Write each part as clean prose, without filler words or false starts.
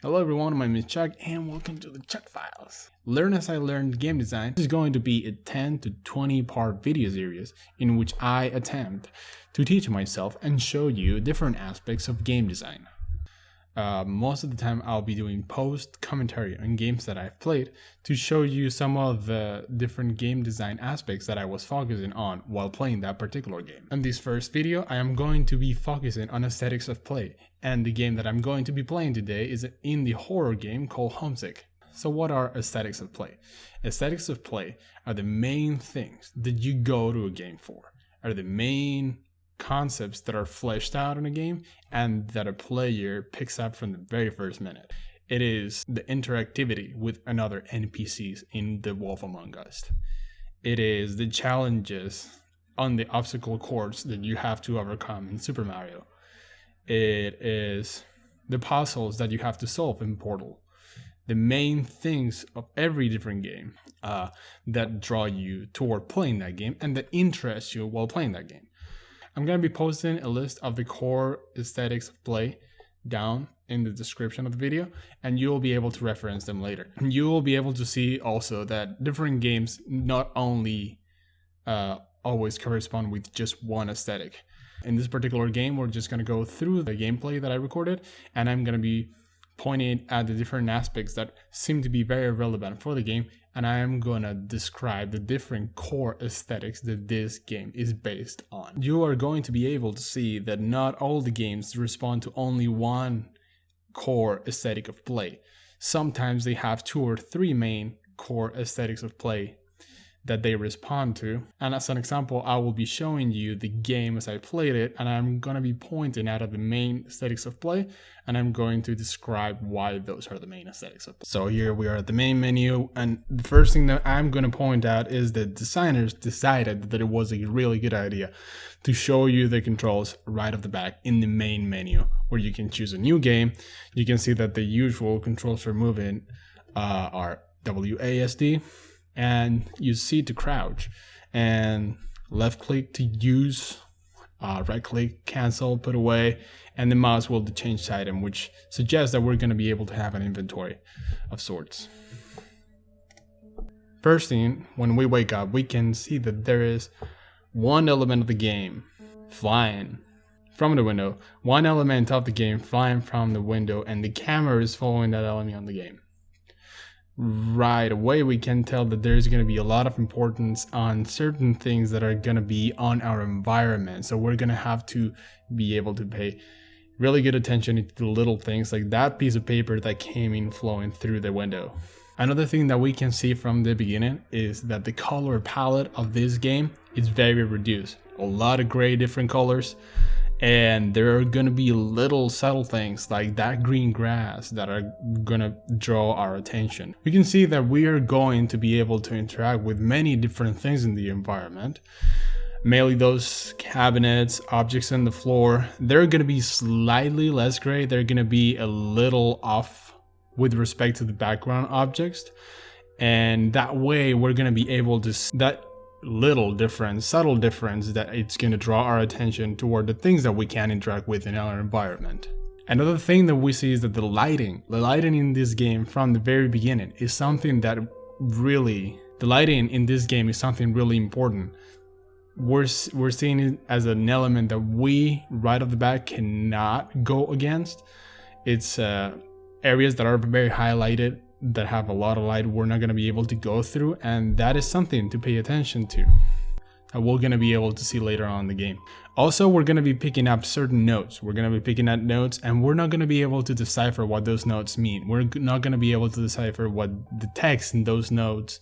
Hello everyone, my name is Chuck and welcome to the TheChuckFiles. Learn as I learn game design. This is going to be a 10 to 20 part video series in which I attempt to teach myself and show you different aspects of game design. Most of the time I'll be doing post commentary on games that I've played to show you some of the different game design aspects that I was focusing on while playing that particular game. In this first video, I am going to be focusing on aesthetics of play, and the game that I'm going to be playing today is an indie horror game called Homesick. So what are aesthetics of play? Aesthetics of play are the main things that you go to a game for, are the main concepts that are fleshed out in a game and that a player picks up from the very first minute. It is the interactivity with another NPCs in The Wolf Among Us. It is the challenges on the obstacle course that you have to overcome in Super Mario. It is the puzzles that you have to solve in Portal. The main things of every different game that draw you toward playing that game and that interest you while playing that game. I'm going to be posting a list of the core aesthetics of play down in the description of the video, and you will be able to reference them later. And you will be able to see also that different games not only always correspond with just one aesthetic. In this particular game, we're just going to go through the gameplay that I recorded, and I'm going to be pointing at the different aspects that seem to be very relevant for the game, and I am going to describe the different core aesthetics that this game is based on. You are going to be able to see that not all the games respond to only one core aesthetic of play. Sometimes they have 2 or 3 main core aesthetics of play that they respond to. And as an example, I will be showing you the game as I played it, and I'm going to be pointing out the main aesthetics of play, and I'm going to describe why those are the main aesthetics of play. So here we are at the main menu, and the first thing that I'm going to point out is that designers decided that it was a really good idea to show you the controls right off the back in the main menu, where you can choose a new game. You can see that the usual controls for moving are WASD, and use C to crouch, and left click to use, right click, cancel, put away, and the mouse will change item, which suggests that we're going to be able to have an inventory of sorts. First thing, when we wake up, we can see that there is one element of the game flying from the window, one element of the game flying from the window, and the camera is following that element on the game. Right away we can tell that there's going to be a lot of importance on certain things that are going to be on our environment, so we're going to have to be able to pay really good attention to the little things like that piece of paper that came in flowing through the window. Another thing that we can see from the beginning is that the color palette of this game is very reduced. A lot of gray different colors, and there are going to be little subtle things like that green grass that are going to draw our attention. We can see that we are going to be able to interact with many different things in the environment. Mainly those cabinets, objects on the floor, they're going to be slightly less gray. They're going to be a little off with respect to the background objects. And that way we're going to be able to see that little difference, subtle difference, that it's going to draw our attention toward the things that we can interact with in our environment. Another thing that we see is that the lighting in this game from the very beginning is something that really, the lighting in this game is something really important. We're seeing it as an element that we right off the bat cannot go against. It's areas that are very highlighted, that have a lot of light, we're not going to be able to go through, and that is something to pay attention to that we're going to be able to see later on in the game. Also, we're going to be picking up certain notes. We're going to be picking up notes, and we're not going to be able to decipher what those notes mean. We're not going to be able to decipher what the text in those notes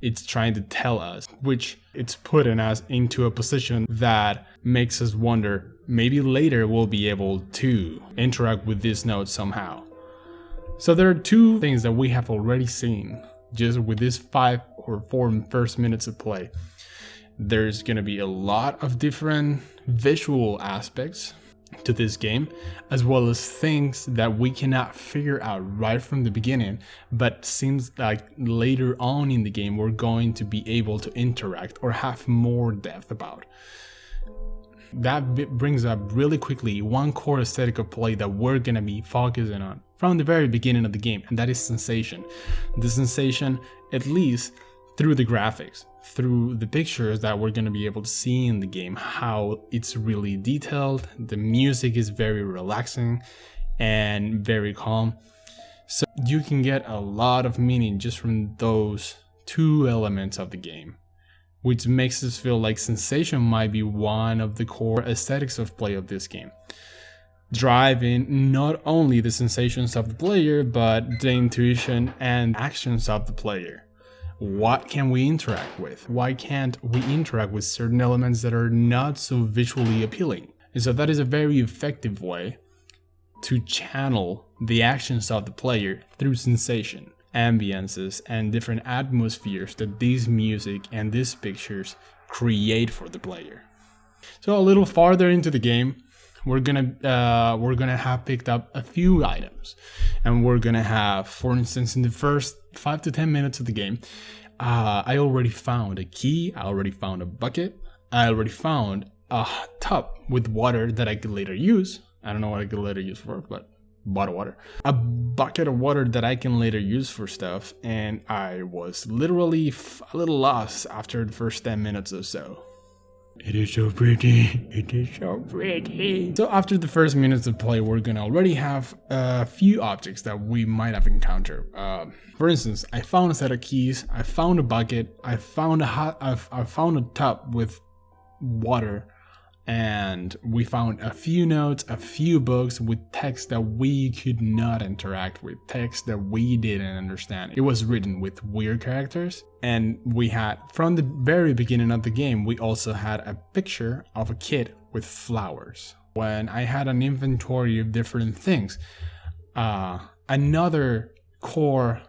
it's trying to tell us, which it's putting us into a position that makes us wonder, maybe later we'll be able to interact with these notes somehow. So there are 2 things that we have already seen just with these 5 or 4 first minutes of play. There's going to be a lot of different visual aspects to this game, as well as things that we cannot figure out right from the beginning, but seems like later on in the game we're going to be able to interact or have more depth about. That brings up really quickly one core aesthetic of play that we're gonna be focusing on from the very beginning of the game, and that is sensation. The sensation, at least through the graphics, through the pictures that we're gonna be able to see in the game, how it's really detailed. The music is very relaxing and very calm. So you can get a lot of meaning just from those two elements of the game, which makes us feel like sensation might be one of the core aesthetics of play of this game. Driving not only the sensations of the player, but the intuition and actions of the player. What can we interact with? Why can't we interact with certain elements that are not so visually appealing? And so that is a very effective way to channel the actions of the player through sensation, ambiences, and different atmospheres that these music and these pictures create for the player. So a little farther into the game, we're gonna have picked up a few items, and we're gonna have, for instance, in the first 5 to 10 minutes of the game, I already found a key, I already found a bucket, I already found a tub with water that I could later use. I don't know what I could later use for, but bottled water. A bucket of water that I can later use for stuff, and I was literally a little lost after the first 10 minutes or so. It is so pretty. It is so pretty. So after the first minutes of play, we're gonna already have a few objects that we might have encountered. For instance, I found a set of keys. I found a bucket. I found a tub with water, and we found a few notes, a few books with text that we could not interact with, text that we didn't understand. It was written with weird characters, and we had, from the very beginning of the game, we also had a picture of a kid with flowers. When I had an inventory of different things, another core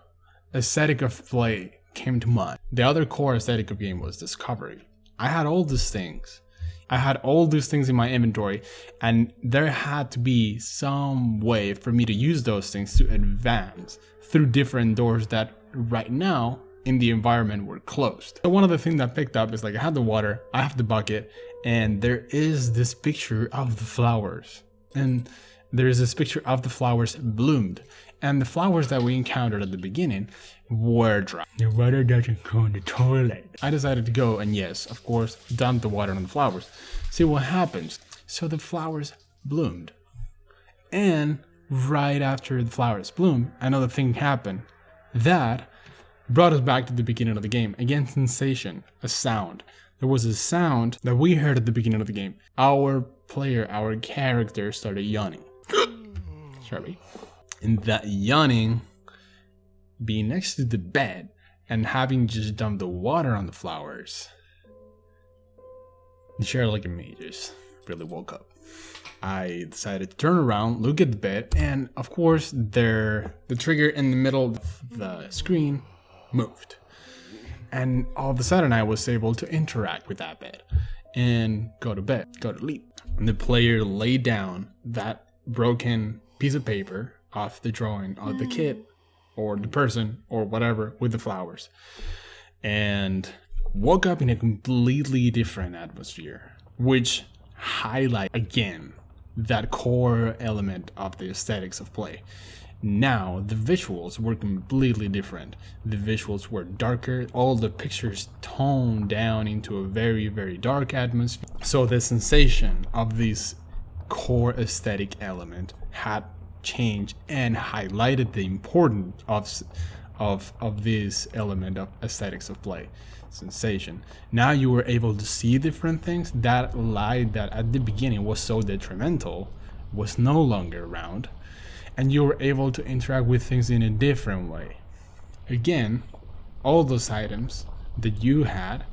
aesthetic of play came to mind. The other core aesthetic of game was discovery. I had all these things. I had all these things in my inventory, and there had to be some way for me to use those things to advance through different doors that right now in the environment were closed. So one of the things that I picked up is, like, I had the water, I have the bucket, and there is this picture of the flowers. And there is this picture of the flowers bloomed. And the flowers that we encountered at the beginning were dry. The water doesn't go in the toilet. I decided to go and, yes, of course, dump the water on the flowers. See what happens. So the flowers bloomed. And right after the flowers bloomed, another thing happened that brought us back to the beginning of the game. Again, sensation, a sound. There was a sound that we heard at the beginning of the game. Our player, our character started yawning. Sorry. And that yawning, being next to the bed and having just dumped the water on the flowers, the Sherlock and me just really woke up. I decided to turn around, look at the bed, and of course the trigger in the middle of the screen moved. And all of a sudden I was able to interact with that bed and go to bed, go to sleep. And the player laid down that broken piece of paper off the drawing of the kid or the person or whatever with the flowers, and woke up in a completely different atmosphere, which highlight again that core element of the aesthetics of play. Now the visuals were completely different. The visuals were darker, all the pictures toned down into a very, very dark atmosphere. So the sensation of this core aesthetic element had changed and highlighted the importance of this element of aesthetics of play, sensation. Now you were able to see different things. That light that at the beginning was so detrimental was no longer around, and you were able to interact with things in a different way. Again, all those items that you had,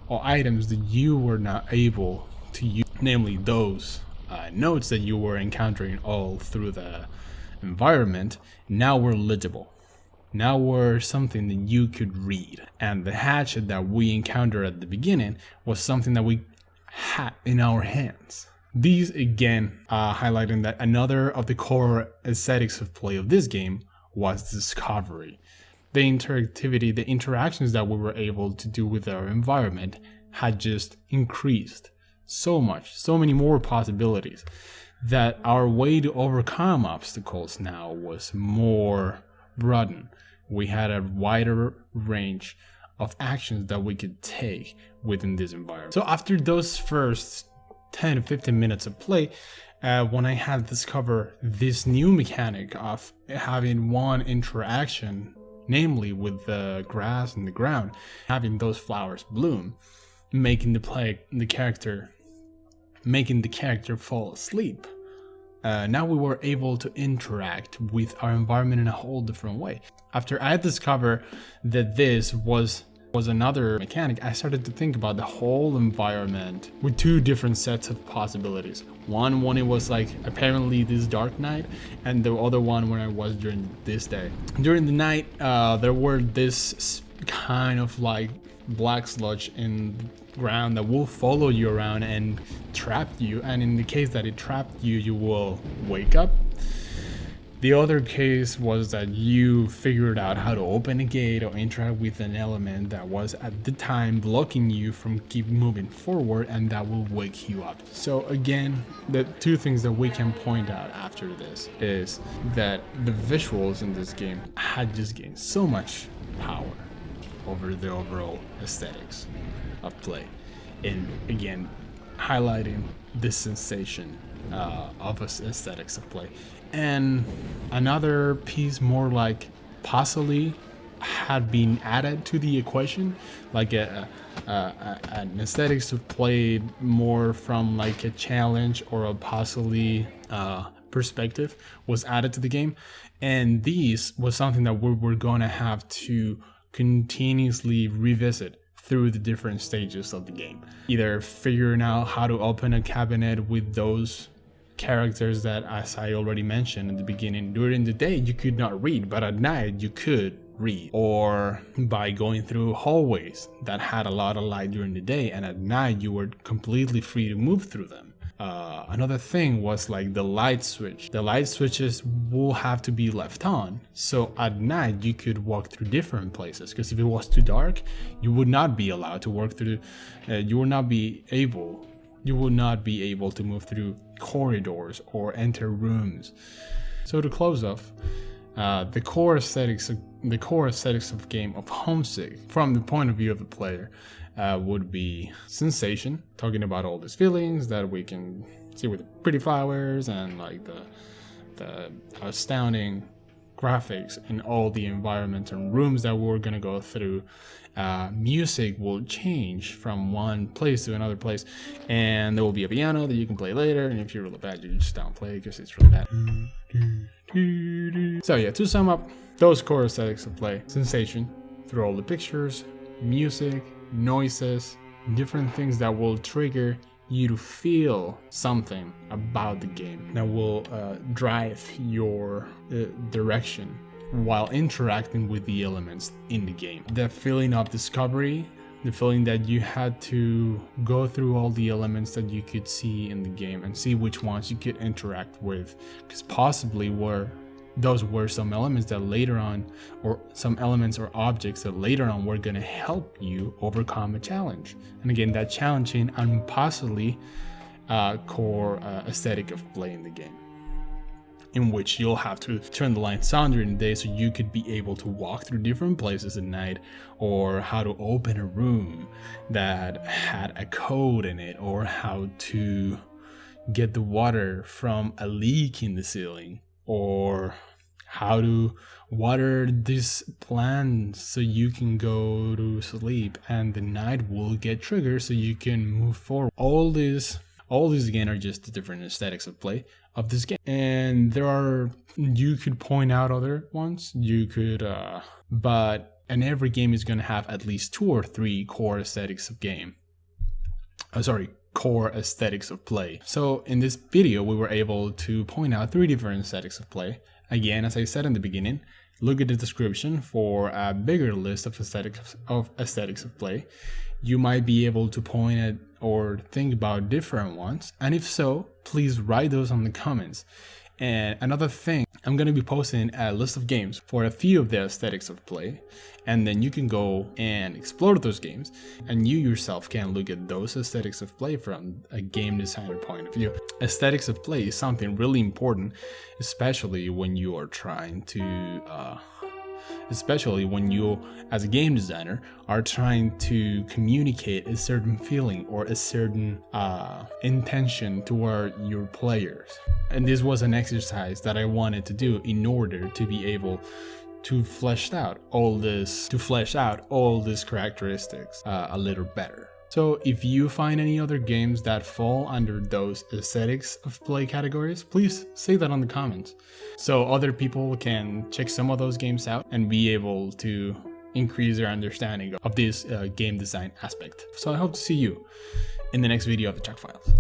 or items that you were not able to use, namely those notes that you were encountering all through the environment, now were legible. Now were something that you could read. And the hatchet that we encountered at the beginning was something that we had in our hands. These again highlighting that another of the core aesthetics of play of this game was discovery. The interactivity, the interactions that we were able to do with our environment had just increased so many more possibilities, that our way to overcome obstacles now was more broadened. We had a wider range of actions that we could take within this environment. So after those first 10 to 15 minutes of play, when I had discovered this new mechanic of having one interaction, namely with the grass and the ground, having those flowers bloom, making the character fall asleep. Now we were able to interact with our environment in a whole different way. After I discovered that this was another mechanic, I started to think about the whole environment with two different sets of possibilities. One when it was like apparently this dark night, and the other one when I was during this day. During the night, there were this kind of like black sludge in the ground that will follow you around and trap you, and in the case that it trapped you, you will wake up. The other case was that you figured out how to open a gate or interact with an element that was at the time blocking you from keep moving forward, and that will wake you up. So again, the two things that we can point out after this is that the visuals in this game had just gained so much power over the overall aesthetics of play, and again highlighting this sensation of aesthetics of play. And another piece more like possibly had been added to the equation, like an aesthetics of play more from like a challenge or a possibly perspective was added to the game, and these was something that we were gonna have to continuously revisit through the different stages of the game, either figuring out how to open a cabinet with those characters that, as I already mentioned in the beginning, during the day you could not read, but at night you could read, or by going through hallways that had a lot of light during the day, and at night you were completely free to move through them. Another thing was like the light switch. The light switches will have to be left on, so at night you could walk through different places, because if it was too dark, you would not be allowed to work through, you would not be able to move through corridors or enter rooms. So to close off, the core aesthetics of game of Homesick, from the point of view of the player, would be sensation, talking about all these feelings that we can see with the pretty flowers and like the astounding graphics in all the environments and rooms that we're gonna go through. Music will change from one place to another place, and there will be a piano that you can play later, and if you're really bad, you just don't play because it's really bad. So yeah, to sum up, those core aesthetics of play: sensation through all the pictures, music, noises, different things that will trigger you to feel something about the game, that will drive your direction while interacting with the elements in the game. The feeling of discovery, the feeling that you had to go through all the elements that you could see in the game and see which ones you could interact with, because possibly those were some elements that later on, or some elements or objects that later on were going to help you overcome a challenge. And again, that challenging and possibly core aesthetic of playing the game, in which you'll have to turn the lights on during the day so you could be able to walk through different places at night, or how to open a room that had a code in it, or how to get the water from a leak in the ceiling, or how to water this plant so you can go to sleep and the night will get triggered so you can move forward. All these again are just the different aesthetics of play of this game, and you could point out other ones, and every game is going to have at least 2 or 3 core aesthetics of play. So in this video, we were able to point out 3 different aesthetics of play. Again, as I said in the beginning, look at the description for a bigger list of aesthetics of play. You might be able to point at or think about different ones, and if so, please write those on the comments. And another thing, I'm going to be posting a list of games for a few of the aesthetics of play, and then you can go and explore those games, and you yourself can look at those aesthetics of play from a game designer point of view. Aesthetics of play is something really important, especially when you are trying to especially when you, as a game designer, are trying to communicate a certain feeling or a certain intention toward your players. And this was an exercise that I wanted to do in order to be able to flesh out all these characteristics a little better. So if you find any other games that fall under those aesthetics of play categories, please say that on the comments, so other people can check some of those games out and be able to increase their understanding of this game design aspect. So I hope to see you in the next video of the TheChuckFiles.